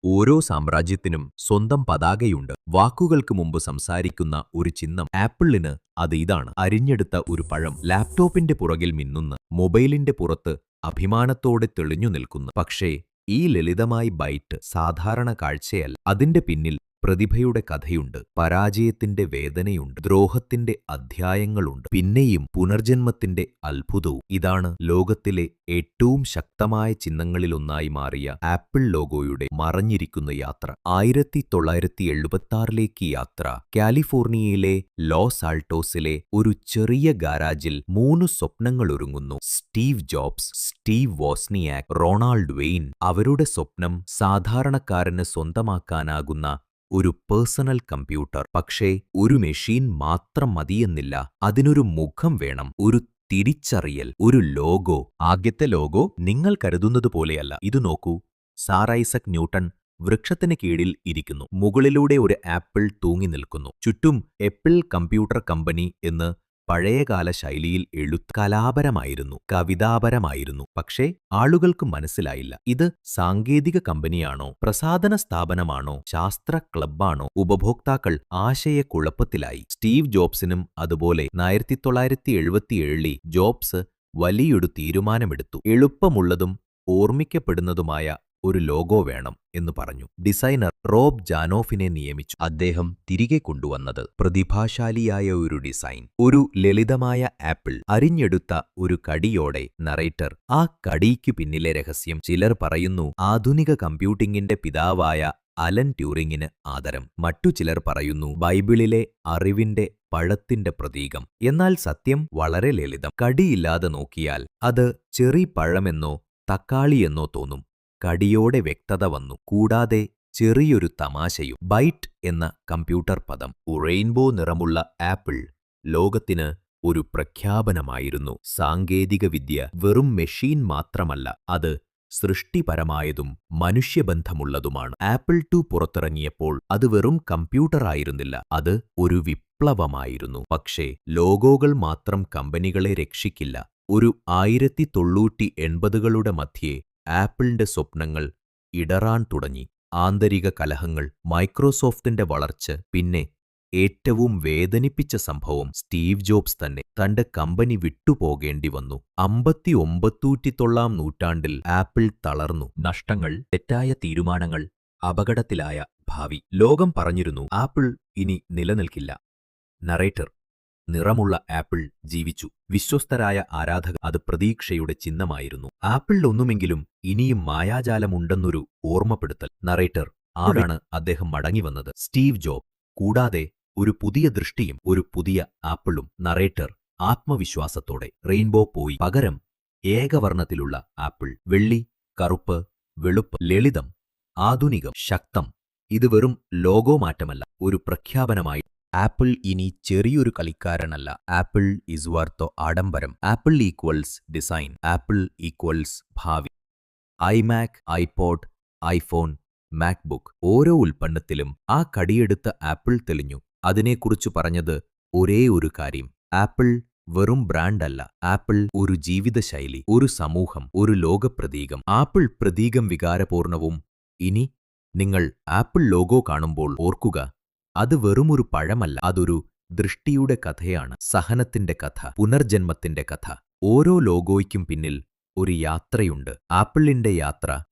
ഓരോ സാമ്രാജ്യത്തിനും സ്വന്തം പതാകയുണ്ട്. വാക്കുകൾക്ക് മുമ്പ് സംസാരിക്കുന്ന ഒരു ചിഹ്നം. ആപ്പിളിന് അത് ഇതാണ്. അരിഞ്ഞെടുത്ത ഒരു പഴം. ലാപ്ടോപ്പിന്റെ പുറകിൽ മിന്നുന്ന, മൊബൈലിന്റെ പുറത്ത് അഭിമാനത്തോടെ തെളിഞ്ഞു നിൽക്കുന്നു. പക്ഷേ ഈ ലളിതമായ ബൈറ്റ് സാധാരണ കാഴ്ചയല്ല. അതിന്റെ പിന്നിൽ പ്രതിഭയുടെ കഥയുണ്ട്, പരാജയത്തിന്റെ വേദനയുണ്ട്, ദ്രോഹത്തിന്റെ അധ്യായങ്ങളുണ്ട്, പിന്നെയും പുനർജന്മത്തിന്റെ അത്ഭുതവും. ഇതാണ് ലോകത്തിലെ ഏറ്റവും ശക്തമായ ചിഹ്നങ്ങളിലൊന്നായി മാറിയ ആപ്പിൾ ലോഗോയുടെ മറഞ്ഞിരിക്കുന്ന യാത്ര. 1976ലേക്ക് യാത്ര. കാലിഫോർണിയയിലെ ലോസ് ആൾട്ടോസിലെ ഒരു ചെറിയ ഗാരാജിൽ 3 സ്വപ്നങ്ങൾ ഒരുങ്ങുന്നു. Steve Jobs, Steve Wozniak, Ronald Wayne. അവരുടെ സ്വപ്നം സാധാരണക്കാരന് സ്വന്തമാക്കാനാകുന്ന ഒരു പേഴ്സണൽ കമ്പ്യൂട്ടർ. പക്ഷേ ഒരു മെഷീൻ മാത്രം മതിയെന്നില്ല, അതിനൊരു മുഖം വേണം, ഒരു തിരിച്ചറിയൽ, ഒരു ലോഗോ. ആദ്യത്തെ ലോഗോ നിങ്ങൾ കരുതുന്നത് പോലെയല്ല. ഇത് നോക്കൂ, സർ ഐസക് ന്യൂട്ടൺ വൃക്ഷത്തിന് കീഴിൽ ഇരിക്കുന്നു. മുകളിലൂടെ ഒരു ആപ്പിൾ തൂങ്ങി നിൽക്കുന്നു. ചുറ്റും ആപ്പിൾ കമ്പ്യൂട്ടർ കമ്പനി എന്ന് പഴയകാല ശൈലിയിൽ കലാപരമായിരുന്നു, കവിതാപരമായിരുന്നു. പക്ഷേ ആളുകൾക്ക് മനസ്സിലായില്ല, ഇത് സാങ്കേതിക കമ്പനിയാണോ, പ്രസാധന സ്ഥാപനമാണോ, ശാസ്ത്ര ക്ലബ്ബാണോ? ഉപഭോക്താക്കൾ ആശയക്കുഴപ്പത്തിലായി. സ്റ്റീവ് ജോബ്സിനും അതുപോലെ. 1977 ജോബ്സ് വലിയൊരു തീരുമാനമെടുത്തു. എളുപ്പമുള്ളതും ഓർമ്മിക്കപ്പെടുന്നതുമായ ഒരു ലോഗോ വേണം എന്ന് പറഞ്ഞു. ഡിസൈനർ റോബ് ജാനോഫിനെ നിയമിച്ചു. അദ്ദേഹം തിരികെ കൊണ്ടുവന്നത് പ്രതിഭാശാലിയായ ഒരു ഡിസൈൻ, ഒരു ലളിതമായ ആപ്പിൾ. അരിഞ്ഞെടുത്ത ഒരു കടിയോടെ. നറേറ്റർ: ആ കടിയ്ക്കു പിന്നിലെ രഹസ്യം. ചിലർ പറയുന്നു ആധുനിക കമ്പ്യൂട്ടിംഗിന്റെ പിതാവായ അലൻ ട്യൂറിങ്ങിന് ആദരം. മറ്റു ചിലർ പറയുന്നു ബൈബിളിലെ അറിവിന്റെ പഴത്തിന്റെ പ്രതീകം. എന്നാൽ സത്യം വളരെ ലളിതം. കടിയില്ലാതെ നോക്കിയാൽ അത് ചെറി പഴമെന്നോ തക്കാളിയെന്നോ തോന്നും. കടിയോടെ വ്യക്തത വന്നു, കൂടാതെ ചെറിയൊരു തമാശയും. ബൈറ്റ് എന്ന കമ്പ്യൂട്ടർ പദം. റെയിൻബോ നിറമുള്ള ആപ്പിൾ ലോകത്തിന് ഒരു പ്രഖ്യാപനമായിരുന്നു. സാങ്കേതികവിദ്യ വെറും മെഷീൻ മാത്രമല്ല, അത് സൃഷ്ടിപരമായതും മനുഷ്യബന്ധമുള്ളതുമാണ്. ആപ്പിൾ 2 പുറത്തിറങ്ങിയപ്പോൾ അത് വെറും കമ്പ്യൂട്ടറായിരുന്നില്ല, അത് ഒരു വിപ്ലവമായിരുന്നു. പക്ഷേ ലോഗോകൾ മാത്രം കമ്പനികളെ രക്ഷിക്കില്ല. ഒരു 1980കളുടെ മധ്യേ ആപ്പിളിന്റെ സ്വപ്നങ്ങൾ ഇടറാൻ തുടങ്ങി. ആന്തരിക കലഹങ്ങൾ, മൈക്രോസോഫ്റ്റിന്റെ വളർച്ച. പിന്നെ ഏറ്റവും വേദനിപ്പിച്ച സംഭവം, സ്റ്റീവ് ജോബ്സ് തന്നെ തന്റെ കമ്പനി വിട്ടുപോകേണ്ടി വന്നു. 59ാം നൂറ്റാണ്ടിൽ ആപ്പിൾ തളർന്നു. നഷ്ടങ്ങൾ, തെറ്റായ തീരുമാനങ്ങൾ, അപകടത്തിലായ ഭാവി. ലോകം പറഞ്ഞിരുന്നു ആപ്പിൾ ഇനി നിലനിൽക്കില്ല. നറേറ്റർ: നിറമുള്ള ആപ്പിൾ ജീവിച്ചു. വിശ്വസ്തരായ ആരാധകർ. അത് പ്രതീക്ഷയുടെ ചിഹ്നമായിരുന്നു. ആപ്പിളിലൊന്നുമെങ്കിലും ഇനിയും മായാജാലമുണ്ടെന്നൊരു ഓർമ്മപ്പെടുത്തൽ. നറേറ്റർ: ആരാണ് അദ്ദേഹം മടങ്ങിവന്നത്? Steve job. കൂടാതെ ഒരു പുതിയ ദൃഷ്ടിയും, ഒരു പുതിയ ആപ്പിളും. നറേറ്റർ ആത്മവിശ്വാസത്തോടെ: റെയിൻബോ പോയി, പകരം ഏകവർണ്ണത്തിലുള്ള ആപ്പിൾ. വെള്ളി, കറുപ്പ്, വെളുപ്പ്. ലളിതം, ആധുനികം, ശക്തം. ഇത് വെറും ലോഗോ മാറ്റമല്ല, ഒരു പ്രഖ്യാപനമായി. ആപ്പിൾ ഇനി ചെറിയൊരു കളിക്കാരനല്ല. ആപ്പിൾ ഈസ് വർത്ത് ആഡംബരം. Apple equals design. Apple equals ഭാവി. IMac, iPod, iPhone, MacBook. ഓരോ ഉൽപ്പന്നത്തിലും ആ കടിയെടുത്ത ആപ്പിൾ തെളിഞ്ഞു. അതിനെക്കുറിച്ച് പറഞ്ഞത് ഒരേ ഒരു കാര്യം: ആപ്പിൾ വെറും ബ്രാൻഡല്ല, ആപ്പിൾ ഒരു ജീവിതശൈലി, ഒരു സമൂഹം, ഒരു ലോകപ്രതീകം. ആപ്പിൾ പ്രതീകം വികാരപൂർണവും. ഇനി നിങ്ങൾ ആപ്പിൾ ലോഗോ കാണുമ്പോൾ ഓർക്കുക, അത് വെറുമൊരു പഴമല്ല, അതൊരു ദൃഷ്ടിയുടെ കഥയാണ്. സഹനത്തിന്റെ കഥ, പുനർജന്മത്തിന്റെ കഥ. ഓരോ ലോഗോയ്ക്കും പിന്നിൽ ഒരു യാത്രയുണ്ട്. ആപ്പിളിന്റെ യാത്ര